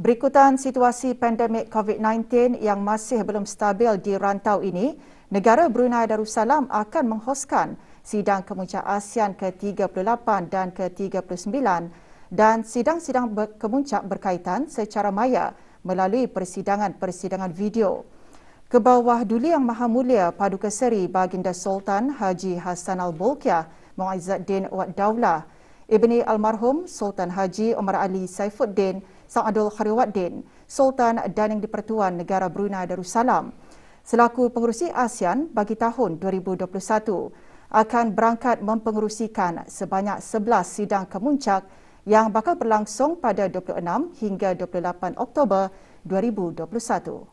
Berikutan situasi pandemik COVID-19 yang masih belum stabil di rantau ini, negara Brunei Darussalam akan menghoskan sidang kemuncak ASEAN ke-38 dan ke-39 dan sidang-sidang kemuncak berkaitan secara maya melalui persidangan-persidangan video. Kebawah Duli Yang Maha Mulia Paduka Seri Baginda Sultan Haji Hassanal Bolkiah Muizzuddin Wad Daulah, Ibni Almarhum Sultan Haji Omar Ali Saifuddin Sang Abdul Khairuddin, Sultan Daning di-Pertuan Negara Brunei Darussalam, selaku pengerusi ASEAN bagi tahun 2021, akan berangkat mempengerusikan sebanyak 11 sidang kemuncak yang bakal berlangsung pada 26 hingga 28 Oktober 2021.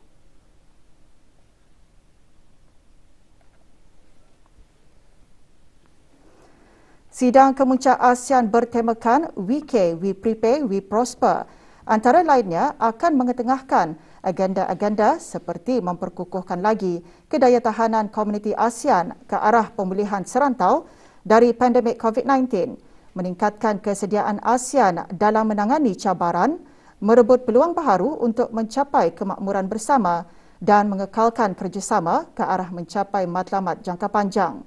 Sidang kemuncak ASEAN bertemakan We Care, We Prepare, We Prosper. Antara lainnya akan mengetengahkan agenda-agenda seperti memperkukuhkan lagi kedayatahanan komuniti ASEAN ke arah pemulihan serantau dari pandemik COVID-19, meningkatkan kesediaan ASEAN dalam menangani cabaran, merebut peluang baharu untuk mencapai kemakmuran bersama dan mengekalkan kerjasama ke arah mencapai matlamat jangka panjang.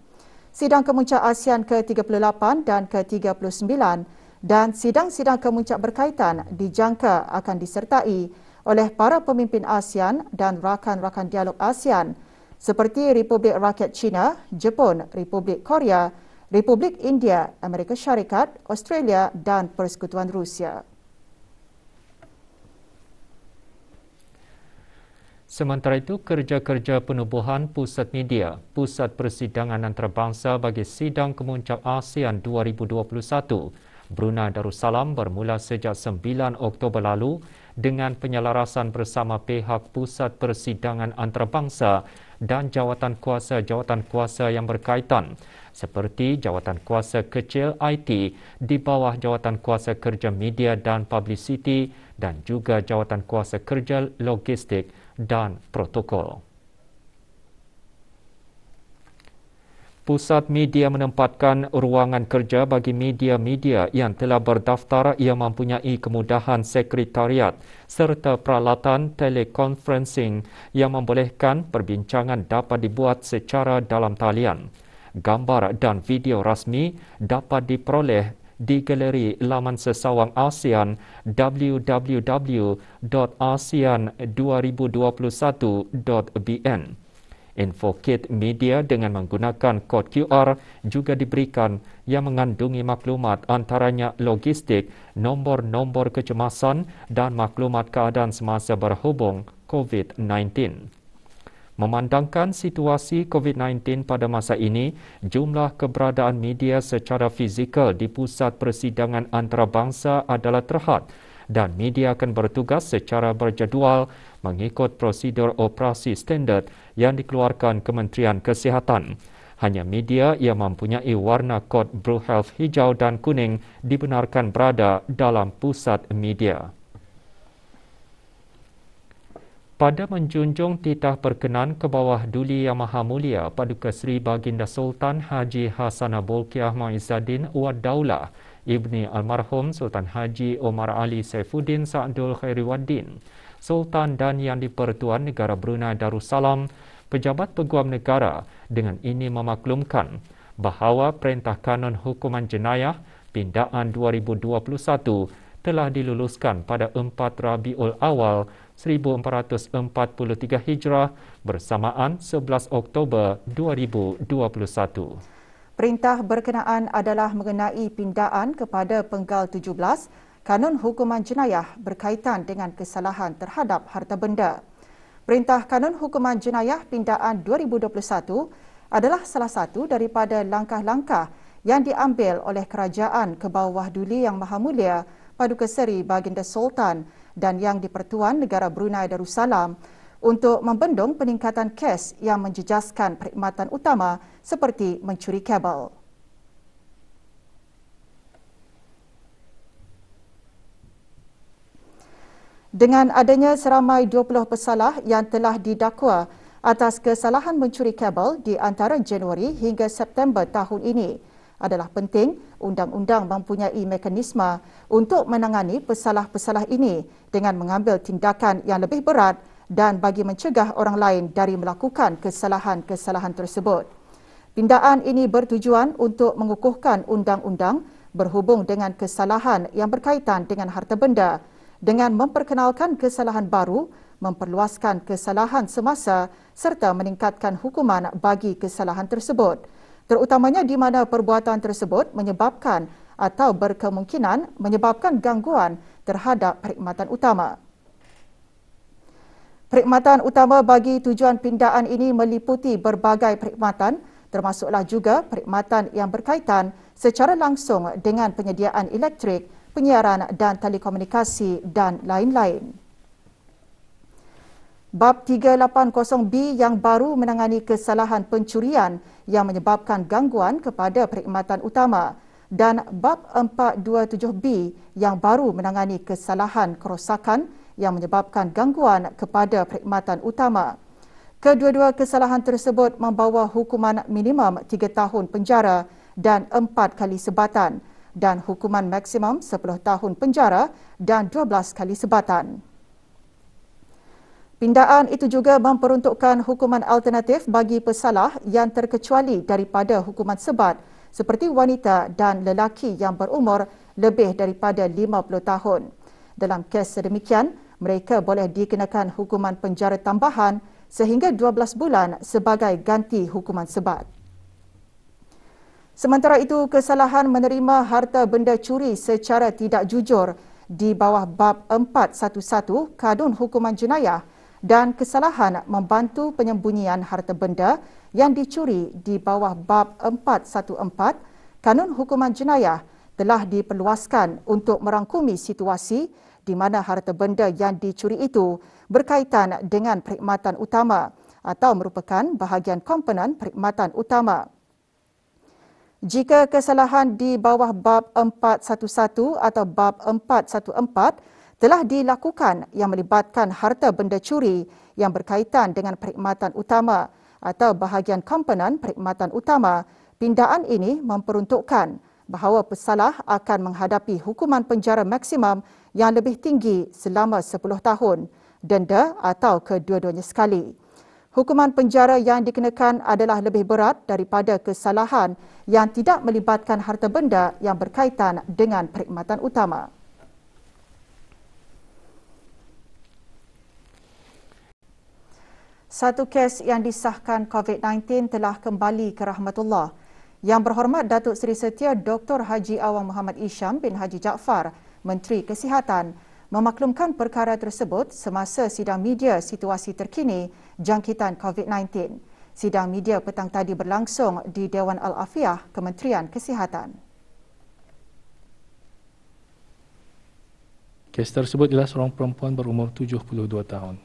Sidang kemuncak ASEAN ke-38 dan ke-39 dan sidang-sidang kemuncak berkaitan dijangka akan disertai oleh para pemimpin ASEAN dan rakan-rakan dialog ASEAN seperti Republik Rakyat China, Jepun, Republik Korea, Republik India, Amerika Syarikat, Australia dan Persekutuan Rusia. Sementara itu, kerja-kerja penubuhan Pusat Media, Pusat Persidangan Antarabangsa bagi Sidang Kemuncak ASEAN 2021 Brunei Darussalam bermula sejak 9 Oktober lalu dengan penyelarasan bersama pihak Pusat Persidangan Antarabangsa dan jawatan kuasa yang berkaitan seperti jawatan kuasa kecil IT di bawah jawatan kuasa kerja media dan publicity dan juga jawatan kuasa kerja logistik dan protokol. Pusat Media menempatkan ruangan kerja bagi media-media yang telah berdaftar yang mempunyai kemudahan sekretariat serta peralatan teleconferencing yang membolehkan perbincangan dapat dibuat secara dalam talian. Gambar dan video rasmi dapat diperoleh di galeri laman sesawang ASEAN www.asean2021.bn. Info kit media dengan menggunakan kod QR juga diberikan yang mengandungi maklumat antaranya logistik, nombor-nombor kecemasan dan maklumat keadaan semasa berhubung COVID-19. Memandangkan situasi COVID-19 pada masa ini, jumlah keberadaan media secara fizikal di Pusat Persidangan Antarabangsa adalah terhad dan media akan bertugas secara berjadual mengikut prosedur operasi standard yang dikeluarkan Kementerian Kesihatan. Hanya media yang mempunyai warna kod Blue Health hijau dan kuning dibenarkan berada dalam pusat media. Pada menjunjung titah perkenan Kebawah Duli Yang Maha Mulia Paduka Seri Baginda Sultan Haji Hassanal Bolkiah Muizzuddin Wad Daulah, Ibni Almarhum Sultan Haji Omar Ali Saifuddin Sang Abdul Khairuddin, Sultan dan Yang di-Pertuan Negara Brunei Darussalam, pejabat peguam negara dengan ini memaklumkan bahawa Perintah Kanun Hukuman Jenayah Pindaan 2021 telah diluluskan pada 4 Rabiul Awal 1443 Hijrah bersamaan 11 Oktober 2021. Perintah berkenaan adalah mengenai pindaan kepada penggal 17 Kanun Hukuman Jenayah berkaitan dengan kesalahan terhadap harta benda. Perintah Kanun Hukuman Jenayah Pindaan 2021 adalah salah satu daripada langkah-langkah yang diambil oleh Kerajaan Kebawah Duli Yang Maha Mulia Paduka Seri Baginda Sultan dan Yang di-Pertuan Negara Brunei Darussalam untuk membendung peningkatan kes yang menjejaskan perkhidmatan utama seperti mencuri kabel. Dengan adanya seramai 20 pesalah yang telah didakwa atas kesalahan mencuri kabel di antara Januari hingga September tahun ini, adalah penting undang-undang mempunyai mekanisme untuk menangani pesalah-pesalah ini dengan mengambil tindakan yang lebih berat dan bagi mencegah orang lain dari melakukan kesalahan-kesalahan tersebut. Pindaan ini bertujuan untuk mengukuhkan undang-undang berhubung dengan kesalahan yang berkaitan dengan harta benda dengan memperkenalkan kesalahan baru, memperluaskan kesalahan semasa serta meningkatkan hukuman bagi kesalahan tersebut, terutamanya di mana perbuatan tersebut menyebabkan atau berkemungkinan menyebabkan gangguan terhadap perkhidmatan utama. Perkhidmatan utama bagi tujuan pindaan ini meliputi berbagai perkhidmatan, termasuklah juga perkhidmatan yang berkaitan secara langsung dengan penyediaan elektrik, penyiaran dan telekomunikasi dan lain-lain. Bab 380B yang baru menangani kesalahan pencurian yang menyebabkan gangguan kepada perkhidmatan utama dan Bab 427B yang baru menangani kesalahan kerosakan yang menyebabkan gangguan kepada perkhidmatan utama. Kedua-dua kesalahan tersebut membawa hukuman minimum 3 tahun penjara dan 4 kali sebatan dan hukuman maksimum 10 tahun penjara dan 12 kali sebatan. Pindaan itu juga memperuntukkan hukuman alternatif bagi pesalah yang terkecuali daripada hukuman sebat seperti wanita dan lelaki yang berumur lebih daripada 50 tahun. Dalam kes sedemikian, mereka boleh dikenakan hukuman penjara tambahan sehingga 12 bulan sebagai ganti hukuman sebat. Sementara itu, kesalahan menerima harta benda curi secara tidak jujur di bawah Bab 411 Kanun Hukuman Jenayah dan kesalahan membantu penyembunyian harta benda yang dicuri di bawah Bab 414 Kanun Hukuman Jenayah telah diperluaskan untuk merangkumi situasi di mana harta benda yang dicuri itu berkaitan dengan perkhidmatan utama atau merupakan bahagian komponen perkhidmatan utama. Jika kesalahan di bawah Bab 411 atau Bab 414 telah dilakukan yang melibatkan harta benda curi yang berkaitan dengan perkhidmatan utama atau bahagian komponen perkhidmatan utama, pindaan ini memperuntukkan bahawa pesalah akan menghadapi hukuman penjara maksimum yang lebih tinggi selama 10 tahun, denda atau kedua-duanya sekali. Hukuman penjara yang dikenakan adalah lebih berat daripada kesalahan yang tidak melibatkan harta benda yang berkaitan dengan perkhidmatan utama. Satu kes yang disahkan COVID-19 telah kembali ke rahmatullah. Yang berhormat Datuk Seri Setia Dr. Haji Awang Muhammad Isham bin Haji Jaafar, Menteri Kesihatan, memaklumkan perkara tersebut semasa sidang media situasi terkini jangkitan COVID-19. Sidang media petang tadi berlangsung di Dewan Al-Afiah Kementerian Kesihatan. Kes tersebut ialah seorang perempuan berumur 72 tahun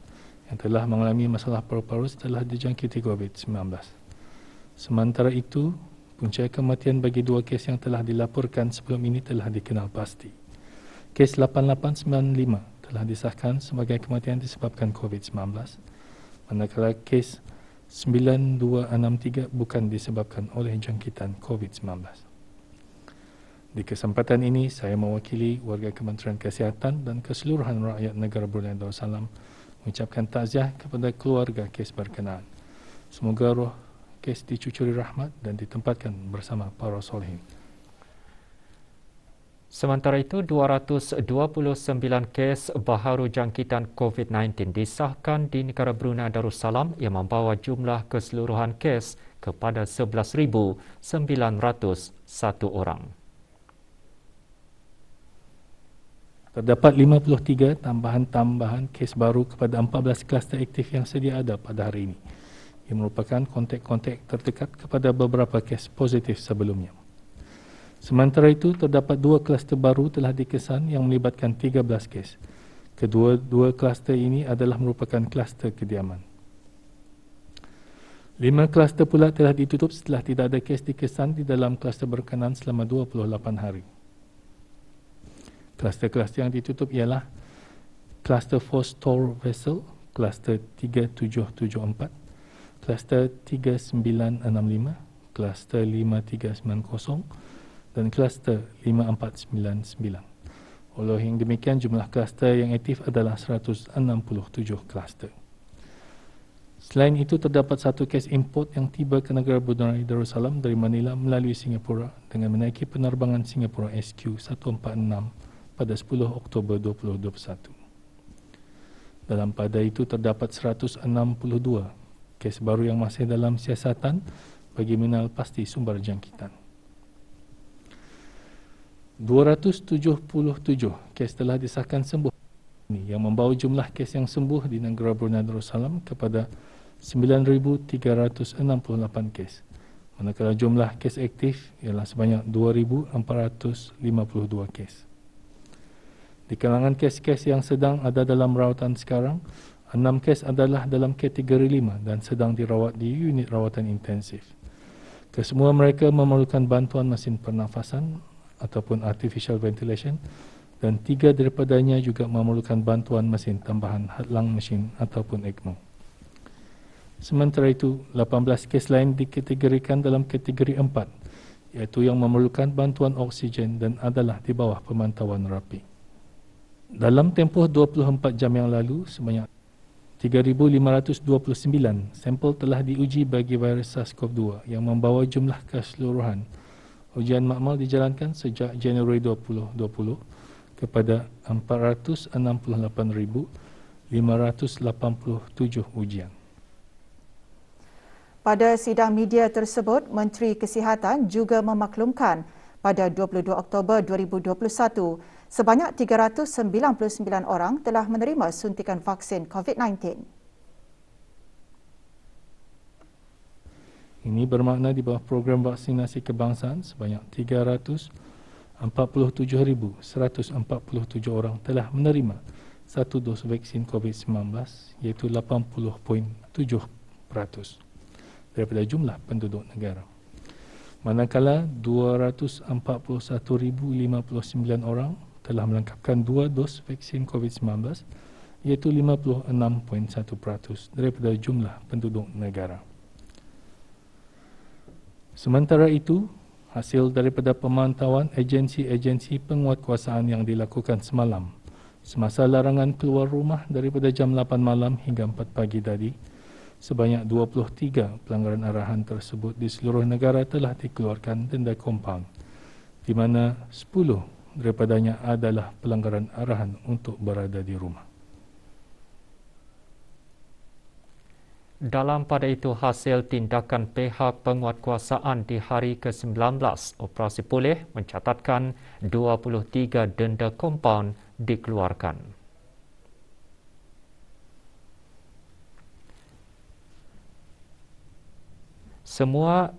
yang telah mengalami masalah paru-paru setelah dijangkiti COVID-19. Sementara itu, punca kematian bagi dua kes yang telah dilaporkan sebelum ini telah dikenal pasti. Kes 8895 telah disahkan sebagai kematian disebabkan COVID-19, manakala kes 9263 bukan disebabkan oleh jangkitan COVID-19. Di kesempatan ini, saya mewakili warga Kementerian Kesihatan dan keseluruhan rakyat negara Brunei Darussalam mengucapkan takziah kepada keluarga kes berkenaan. Semoga roh kes dicucuri rahmat dan ditempatkan bersama para solehin. Sementara itu, 229 kes baharu jangkitan COVID-19 disahkan di negara Brunei Darussalam yang membawa jumlah keseluruhan kes kepada 11,901 orang. Terdapat 53 tambahan kes baru kepada 14 kluster aktif yang sedia ada pada hari ini, yang merupakan kontak-kontak terdekat kepada beberapa kes positif sebelumnya. Sementara itu, terdapat 2 kluster baru telah dikesan yang melibatkan 13 kes. Kedua-dua kluster ini adalah merupakan kluster kediaman. 5 kluster pula telah ditutup setelah tidak ada kes dikesan di dalam kluster berkenaan selama 28 hari. Kluster-kluster yang ditutup ialah kluster 4 Store Vessel, kluster 3774, kluster 3965, kluster 5390 dan kluster 5499. Oleh yang demikian, jumlah kluster yang aktif adalah 167 kluster. Selain itu, terdapat satu kes import yang tiba ke negara Brunei Darussalam dari Manila melalui Singapura dengan menaiki penerbangan Singapura SQ146 pada 10 Oktober 2021. Dalam pada itu terdapat 162 kes baru yang masih dalam siasatan bagi mengenal pasti sumber jangkitan. 277 kes telah disahkan sembuh yang membawa jumlah kes yang sembuh di negara Brunei Darussalam kepada 9,368 kes. Manakala jumlah kes aktif ialah sebanyak 2,452 kes. Di kalangan kes-kes yang sedang ada dalam rawatan sekarang, 6 kes adalah dalam kategori 5 dan sedang dirawat di unit rawatan intensif. Kesemua mereka memerlukan bantuan mesin pernafasan ataupun artificial ventilation dan 3 daripadanya juga memerlukan bantuan mesin tambahan hadlang mesin ataupun ECMO. Sementara itu, 18 kes lain dikategorikan dalam kategori 4, iaitu yang memerlukan bantuan oksigen dan adalah di bawah pemantauan rapi. Dalam tempoh 24 jam yang lalu, sebanyak 3,529 sampel telah diuji bagi virus SARS-CoV-2 yang membawa jumlah keseluruhan ujian makmal dijalankan sejak Januari 2020 kepada 468,587 ujian. Pada sidang media tersebut, Menteri Kesihatan juga memaklumkan pada 22 Oktober 2021, sebanyak 399 orang telah menerima suntikan vaksin COVID-19. Ini bermakna di bawah program vaksinasi kebangsaan sebanyak 347,147 orang telah menerima satu dos vaksin COVID-19 iaitu 80.7% daripada jumlah penduduk negara. Manakala 241,059 orang telah melengkapkan 2 dos vaksin COVID-19 iaitu 56.1% daripada jumlah penduduk negara. Sementara itu, hasil daripada pemantauan agensi-agensi penguatkuasaan yang dilakukan semalam semasa larangan keluar rumah daripada jam 8 malam hingga 4 pagi tadi, sebanyak 23 pelanggaran arahan tersebut di seluruh negara telah dikeluarkan denda kompaun, di mana 10 daripadanya adalah pelanggaran arahan untuk berada di rumah. Dalam pada itu, hasil tindakan pihak penguatkuasaan di hari ke-19 operasi pulih mencatatkan 23 denda kompaun dikeluarkan. Semua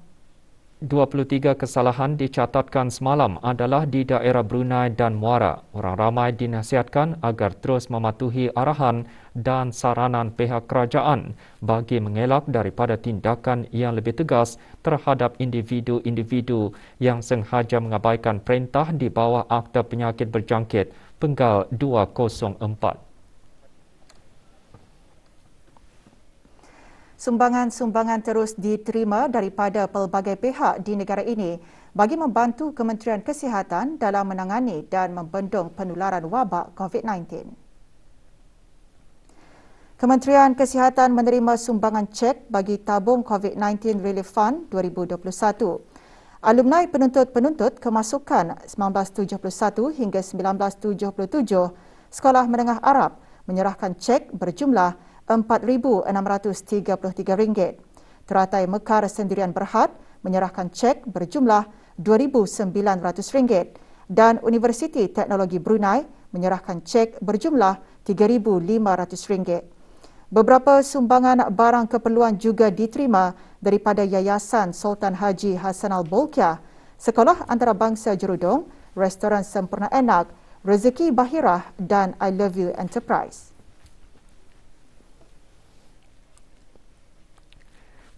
23 kesalahan dicatatkan semalam adalah di daerah Brunei dan Muara. Orang ramai dinasihatkan agar terus mematuhi arahan dan saranan pihak kerajaan bagi mengelak daripada tindakan yang lebih tegas terhadap individu-individu yang sengaja mengabaikan perintah di bawah Akta Penyakit Berjangkit Penggal 204. Sumbangan-sumbangan terus diterima daripada pelbagai pihak di negara ini bagi membantu Kementerian Kesihatan dalam menangani dan membendung penularan wabak COVID-19. Kementerian Kesihatan menerima sumbangan cek bagi tabung COVID-19 Relief Fund 2021. Alumni penuntut-penuntut kemasukan 1971 hingga 1977 Sekolah Menengah Arab menyerahkan cek berjumlah RM4,633. Teratai Mekar Sendirian Berhad menyerahkan cek berjumlah RM2,900 dan Universiti Teknologi Brunei menyerahkan cek berjumlah RM3,500. Beberapa sumbangan barang keperluan juga diterima daripada Yayasan Sultan Haji Hassanal Bolkiah, Sekolah Antarabangsa Jerudong, Restoran Sempurna Enak, Rezeki Bahirah dan I Love You Enterprise.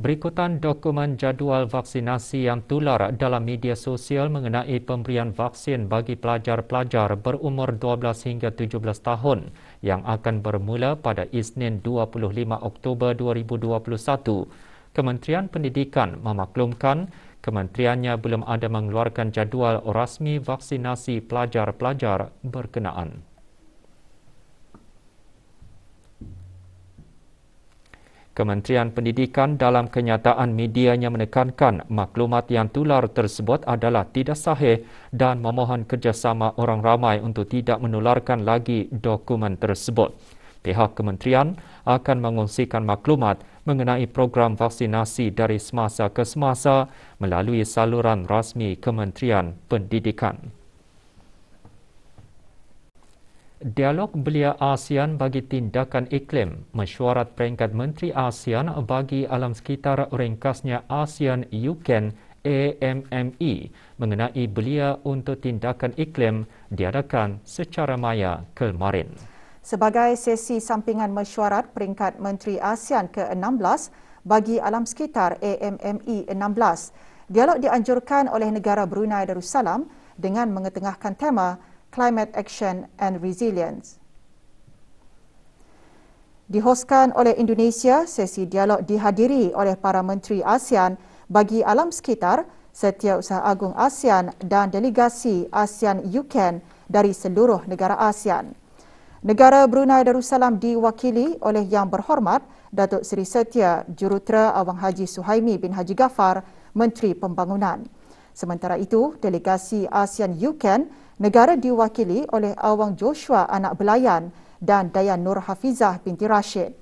Berikutan dokumen jadual vaksinasi yang tular dalam media sosial mengenai pemberian vaksin bagi pelajar-pelajar berumur 12 hingga 17 tahun yang akan bermula pada Isnin 25 Oktober 2021. Kementerian Pendidikan memaklumkan kementeriannya belum ada mengeluarkan jadual rasmi vaksinasi pelajar-pelajar berkenaan. Kementerian Pendidikan dalam kenyataan medianya menekankan maklumat yang tular tersebut adalah tidak sahih dan memohon kerjasama orang ramai untuk tidak menularkan lagi dokumen tersebut. Pihak kementerian akan mengongsikan maklumat mengenai program vaksinasi dari semasa ke semasa melalui saluran rasmi Kementerian Pendidikan. Dialog Belia ASEAN bagi Tindakan Iklim, mesyuarat peringkat Menteri ASEAN bagi alam sekitar ringkasnya ASEAN UCAN AMME mengenai belia untuk tindakan iklim diadakan secara maya kemarin. Sebagai sesi sampingan mesyuarat peringkat Menteri ASEAN ke-16 bagi alam sekitar AMME 16, dialog dianjurkan oleh negara Brunei Darussalam dengan mengetengahkan tema Climate Action and Resilience. Dihoskan oleh Indonesia, sesi dialog dihadiri oleh para Menteri ASEAN bagi alam sekitar, Setiausaha Agung ASEAN dan delegasi ASEAN UCAN dari seluruh negara ASEAN. Negara Brunei Darussalam diwakili oleh Yang Berhormat Datuk Seri Setia Jurutera Awang Haji Suhaimi bin Haji Ghaffar, Menteri Pembangunan. Sementara itu, delegasi ASEAN UCAN negara diwakili oleh Awang Joshua Anak Belayan dan Dayan Nur Hafizah binti Rashid.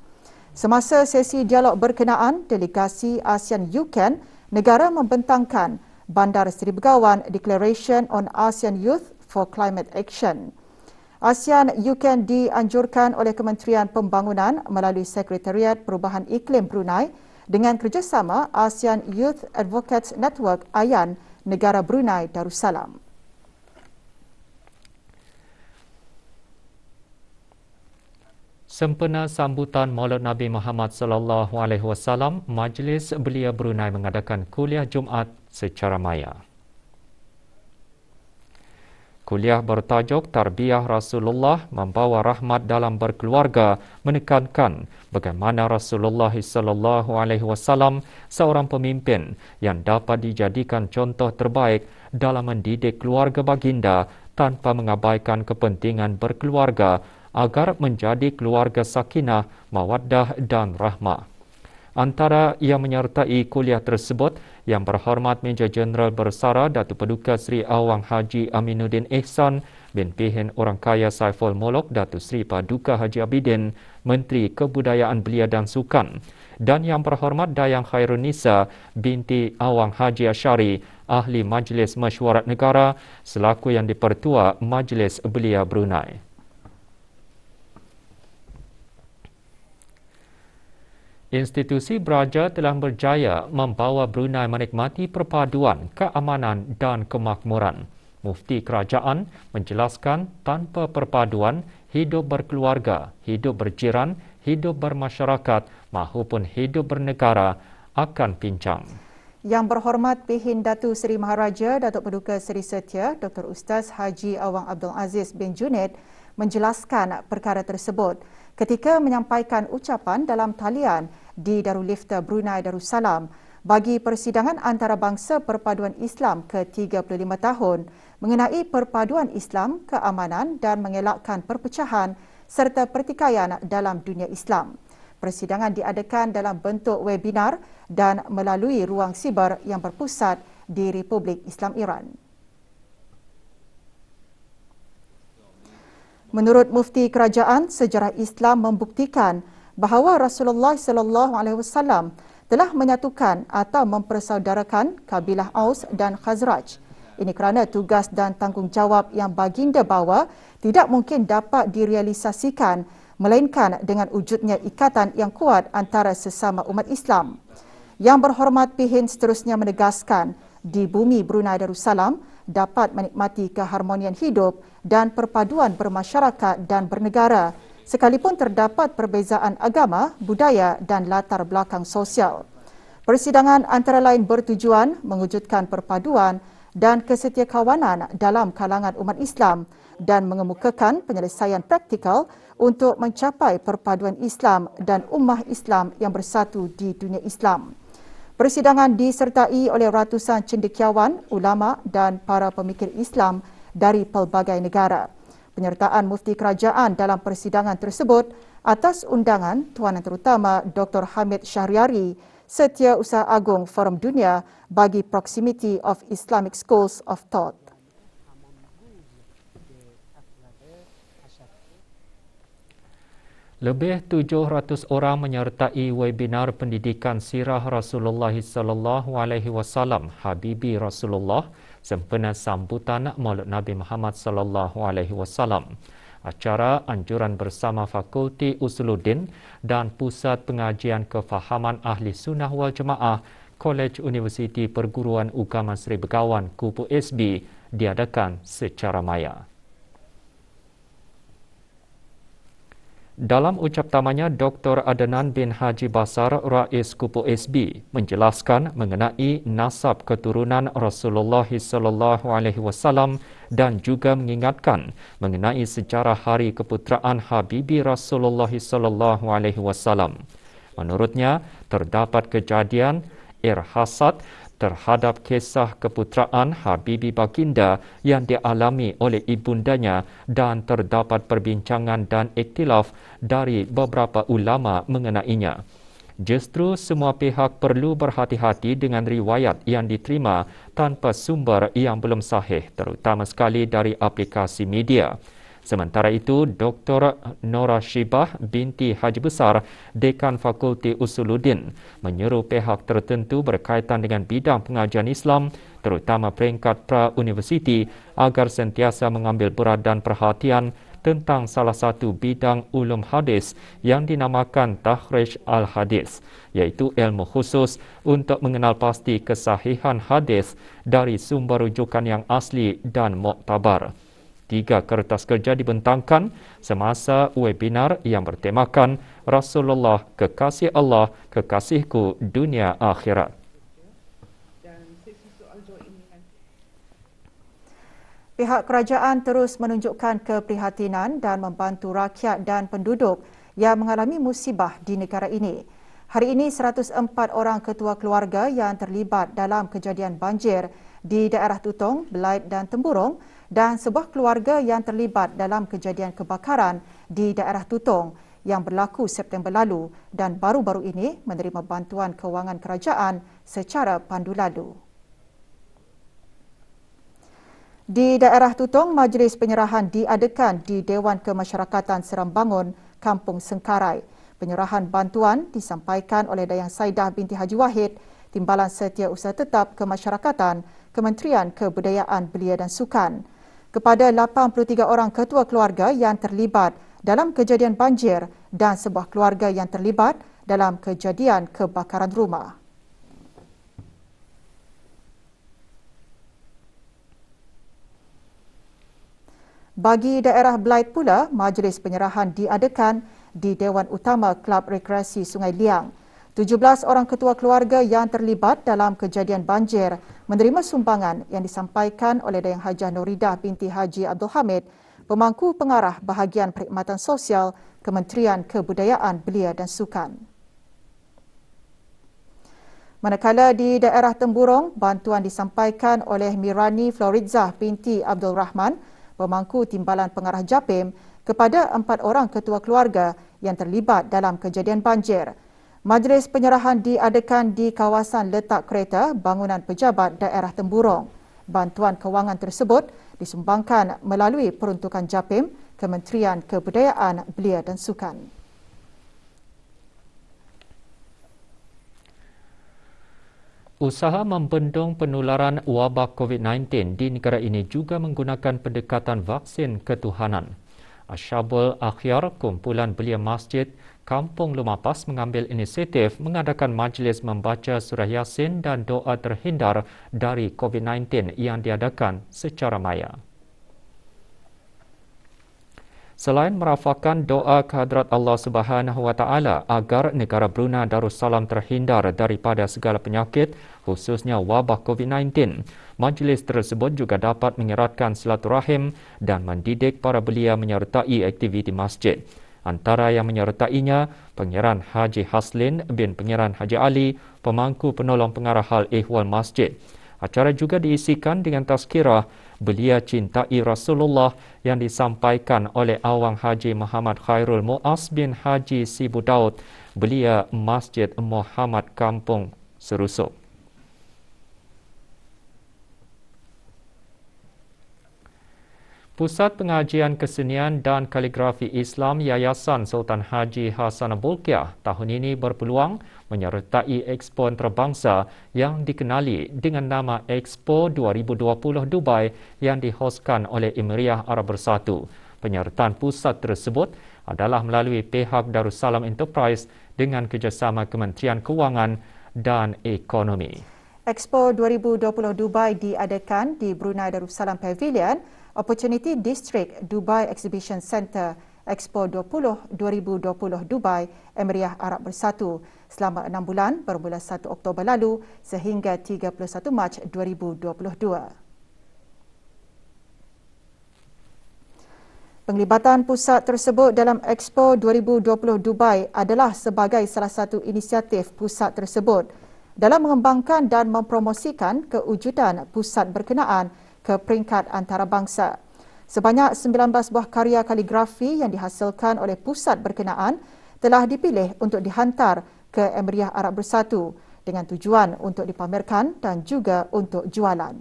Semasa sesi dialog berkenaan, delegasi ASEAN UCAN negara membentangkan Bandar Seri Begawan Declaration on ASEAN Youth for Climate Action. ASEAN UCAN dianjurkan oleh Kementerian Pembangunan melalui Sekretariat Perubahan Iklim Brunei dengan kerjasama ASEAN Youth Advocates Network AYAN negara Brunei Darussalam. Sempena sambutan Maulid Nabi Muhammad sallallahu alaihi wasallam, Majlis Belia Brunei mengadakan kuliah Jumaat secara maya. Kuliah bertajuk Tarbiyah Rasulullah Membawa Rahmat dalam Berkeluarga menekankan bagaimana Rasulullah sallallahu alaihi wasallam seorang pemimpin yang dapat dijadikan contoh terbaik dalam mendidik keluarga baginda tanpa mengabaikan kepentingan berkeluarga agar menjadi keluarga sakinah, mawaddah dan rahmah. Antara yang menyertai kuliah tersebut, Yang Berhormat Major Jeneral Bersara Datuk Paduka Seri Awang Haji Aminuddin Ihsan bin Pihin Orang Kaya Saiful Molok Datuk Seri Paduka Haji Abidin, Menteri Kebudayaan Belia dan Sukan, dan Yang Berhormat Dayang Khairunisa binti Awang Haji Asyari, Ahli Majlis Mesyuarat Negara selaku Yang di-Pertua Majlis Belia Brunei. Institusi Beraja telah berjaya membawa Brunei menikmati perpaduan, keamanan dan kemakmuran. Mufti Kerajaan menjelaskan tanpa perpaduan, hidup berkeluarga, hidup berjiran, hidup bermasyarakat maupun hidup bernegara akan pincang. Yang Berhormat Pihin Datu Seri Maharaja Datuk Paduka Seri Setia Dr. Ustaz Haji Awang Abdul Aziz bin Junaid menjelaskan perkara tersebut ketika menyampaikan ucapan dalam talian di Darul Ifta Brunei Darussalam bagi persidangan antarabangsa perpaduan Islam ke-35 tahun mengenai perpaduan Islam, keamanan dan mengelakkan perpecahan serta pertikaian dalam dunia Islam. Persidangan diadakan dalam bentuk webinar dan melalui ruang siber yang berpusat di Republik Islam Iran. Menurut Mufti Kerajaan, sejarah Islam membuktikan bahawa Rasulullah sallallahu alaihi wasallam telah menyatukan atau mempersaudarakan kabilah Aus dan Khazraj. Ini kerana tugas dan tanggungjawab yang baginda bawa tidak mungkin dapat direalisasikan melainkan dengan wujudnya ikatan yang kuat antara sesama umat Islam. Yang Berhormat Pihin seterusnya menegaskan di bumi Brunei Darussalam dapat menikmati keharmonian hidup dan perpaduan bermasyarakat dan bernegara sekalipun terdapat perbezaan agama, budaya dan latar belakang sosial. Persidangan antara lain bertujuan mewujudkan perpaduan dan kesetiakawanan dalam kalangan umat Islam dan mengemukakan penyelesaian praktikal untuk mencapai perpaduan Islam dan ummah Islam yang bersatu di dunia Islam. Persidangan disertai oleh ratusan cendekiawan, ulama dan para pemikir Islam dari pelbagai negara. Penyertaan mufti kerajaan dalam persidangan tersebut atas undangan Tuan Yang Terutama Dr. Hamid Syahriari, Setiausaha Agung Forum Dunia bagi Proximity of Islamic Schools of Thought. Lebih 700 orang menyertai webinar pendidikan sirah Rasulullah sallallahu alaihi wasallam Habibi Rasulullah sempena sambutan Maulid Nabi Muhammad sallallahu alaihi wasallam. Acara anjuran bersama Fakulti Usuluddin dan Pusat Pengajian Kefahaman Ahli Sunnah wal Jemaah Kolej Universiti Perguruan Ugama Seri Begawan Kupu SB diadakan secara maya. Dalam ucap tamanya, Dr. Adnan bin Haji Basar, Rais Kupu SB, menjelaskan mengenai nasab keturunan Rasulullah sallallahu alaihi wasallam dan juga mengingatkan mengenai sejarah hari keputeraan Habibi Rasulullah sallallahu alaihi wasallam. Menurutnya, terdapat kejadian irhasat terhadap kisah keputeraan Habibi Baginda yang dialami oleh ibundanya dan terdapat perbincangan dan iktilaf dari beberapa ulama mengenainya. Justru semua pihak perlu berhati-hati dengan riwayat yang diterima tanpa sumber yang belum sahih, terutama sekali dari aplikasi media. Sementara itu, Dr. Nora Shibah binti Haji Besar, Dekan Fakulti Usuluddin, menyeru pihak tertentu berkaitan dengan bidang pengajian Islam, terutama peringkat pra-universiti, agar sentiasa mengambil berat dan perhatian tentang salah satu bidang ulum hadis yang dinamakan Takhrij al-Hadis, iaitu ilmu khusus untuk mengenal pasti kesahihan hadis dari sumber rujukan yang asli dan muktabar. 3 kertas kerja dibentangkan semasa webinar yang bertemakan Rasulullah, Kekasih Allah, Kekasihku Dunia Akhirat. Pihak kerajaan terus menunjukkan keprihatinan dan membantu rakyat dan penduduk yang mengalami musibah di negara ini. Hari ini, 104 orang ketua keluarga yang terlibat dalam kejadian banjir di daerah Tutong, Belait dan Temburong dan sebuah keluarga yang terlibat dalam kejadian kebakaran di daerah Tutong yang berlaku September lalu dan baru-baru ini menerima bantuan kewangan kerajaan secara pandu lalu. Di daerah Tutong, majlis penyerahan diadakan di Dewan Kemasyarakatan Seram Bangun, Kampung Sengkarai. Penyerahan bantuan disampaikan oleh Dayang Saidah binti Haji Wahid, Timbalan Setiausaha Tetap Kemasyarakatan, Kementerian Kebudayaan Belia dan Sukan, kepada 83 orang ketua keluarga yang terlibat dalam kejadian banjir dan sebuah keluarga yang terlibat dalam kejadian kebakaran rumah. Bagi daerah Belait pula, majlis penyerahan diadakan di Dewan Utama Kelab Rekreasi Sungai Liang. 17 orang ketua keluarga yang terlibat dalam kejadian banjir menerima sumbangan yang disampaikan oleh Dayang Hajah Nuridah binti Haji Abdul Hamid, Pemangku Pengarah Bahagian Perkhidmatan Sosial Kementerian Kebudayaan Belia dan Sukan. Manakala di daerah Temburong, bantuan disampaikan oleh Mirani Floridzah binti Abdul Rahman, Pemangku Timbalan Pengarah Japim, kepada 4 orang ketua keluarga yang terlibat dalam kejadian banjir. Majlis penyerahan diadakan di kawasan letak kereta bangunan pejabat daerah Temburong. Bantuan kewangan tersebut disumbangkan melalui peruntukan Japim, Kementerian Kebudayaan Belia dan Sukan. Usaha membendung penularan wabak COVID-19 di negara ini juga menggunakan pendekatan vaksin ketuhanan. Asyabul Akhyar, kumpulan belia masjid Kampung Lumapas mengambil inisiatif mengadakan majlis membaca surah Yasin dan doa terhindar dari COVID-19 yang diadakan secara maya. Selain merafakkan doa kehadrat Allah Subhanahu Wa Taala agar negara Brunei Darussalam terhindar daripada segala penyakit, khususnya wabak COVID-19, majlis tersebut juga dapat mengeratkan silaturahim dan mendidik para belia menyertai aktiviti masjid. Antara yang menyertainya, Pangeran Haji Haslin bin Pangeran Haji Ali, pemangku penolong pengarah hal ehwal masjid. Acara juga diisikan dengan tazkirah Belia Cintai Rasulullah yang disampaikan oleh Awang Haji Muhammad Khairul Muaz bin Haji Sibu Daud, Belia Masjid Muhammad Kampung Serusuk. Pusat Pengajian Kesenian dan Kaligrafi Islam Yayasan Sultan Haji Hassanal Bolkiah tahun ini berpeluang menyertai Expo Antarabangsa yang dikenali dengan nama Expo 2020 Dubai yang dihoskan oleh Emiria Arab Bersatu. Penyertaan pusat tersebut adalah melalui pihak Darussalam Enterprise dengan kerjasama Kementerian Kewangan dan Ekonomi. Expo 2020 Dubai diadakan di Brunei Darussalam Pavilion, Opportunity District Dubai Exhibition Centre, Expo 2020 Dubai, Emiria Arab Bersatu selama 6 bulan bermula 1 Oktober lalu sehingga 31 Mac 2022. Penglibatan pusat tersebut dalam Expo 2020 Dubai adalah sebagai salah satu inisiatif pusat tersebut dalam mengembangkan dan mempromosikan kewujudan pusat berkenaan ke peringkat antarabangsa. Sebanyak 19 buah karya kaligrafi yang dihasilkan oleh pusat berkenaan telah dipilih untuk dihantar ke Emiria Arab Bersatu dengan tujuan untuk dipamerkan dan juga untuk jualan.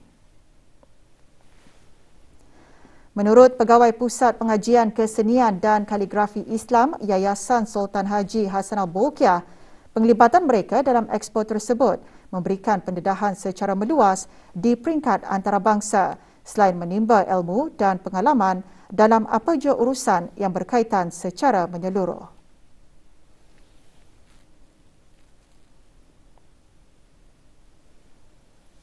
Menurut Pegawai Pusat Pengajian Kesenian dan Kaligrafi Islam Yayasan Sultan Haji Hassanal Bolkiah, penglibatan mereka dalam expo tersebut memberikan pendedahan secara meluas di peringkat antarabangsa selain menimba ilmu dan pengalaman dalam apa jua urusan yang berkaitan secara menyeluruh.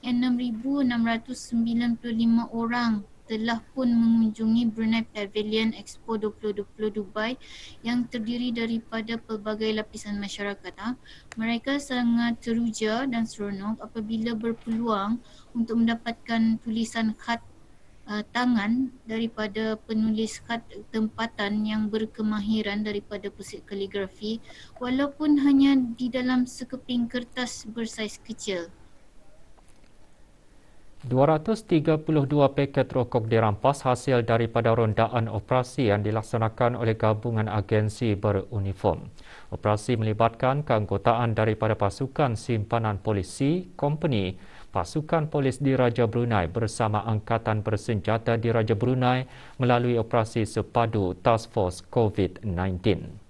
...6,695 orang telah pun mengunjungi Brunei Pavilion Expo 2020 Dubai yang terdiri daripada pelbagai lapisan masyarakat. Mereka sangat teruja dan seronok apabila berpeluang untuk mendapatkan tulisan khat tangan daripada penulis khat tempatan yang berkemahiran daripada pusat kaligrafi walaupun hanya di dalam sekeping kertas bersaiz kecil. 232 paket rokok dirampas hasil daripada rondaan operasi yang dilaksanakan oleh gabungan agensi beruniform. Operasi melibatkan keanggotaan daripada pasukan simpanan polisi, company, pasukan polis di Raja Brunei bersama Angkatan Bersenjata di Raja Brunei melalui operasi sepadu Task Force COVID-19.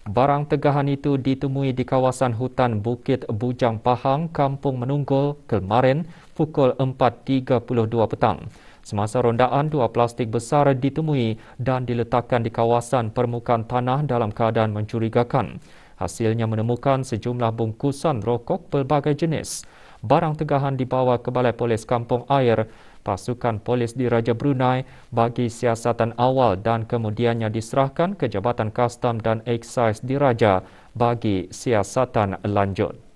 Barang tegahan itu ditemui di kawasan hutan Bukit Bujang Pahang, Kampung Menunggul, Kelmarin, pukul 4.32 petang. Semasa rondaan, 2 plastik besar ditemui dan diletakkan di kawasan permukaan tanah dalam keadaan mencurigakan. Hasilnya menemukan sejumlah bungkusan rokok pelbagai jenis. Barang tegahan dibawa ke Balai Polis Kampung Air, pasukan polis di Raja Brunei bagi siasatan awal dan kemudiannya diserahkan ke Jabatan Kastam dan Eksais di Raja bagi siasatan lanjut.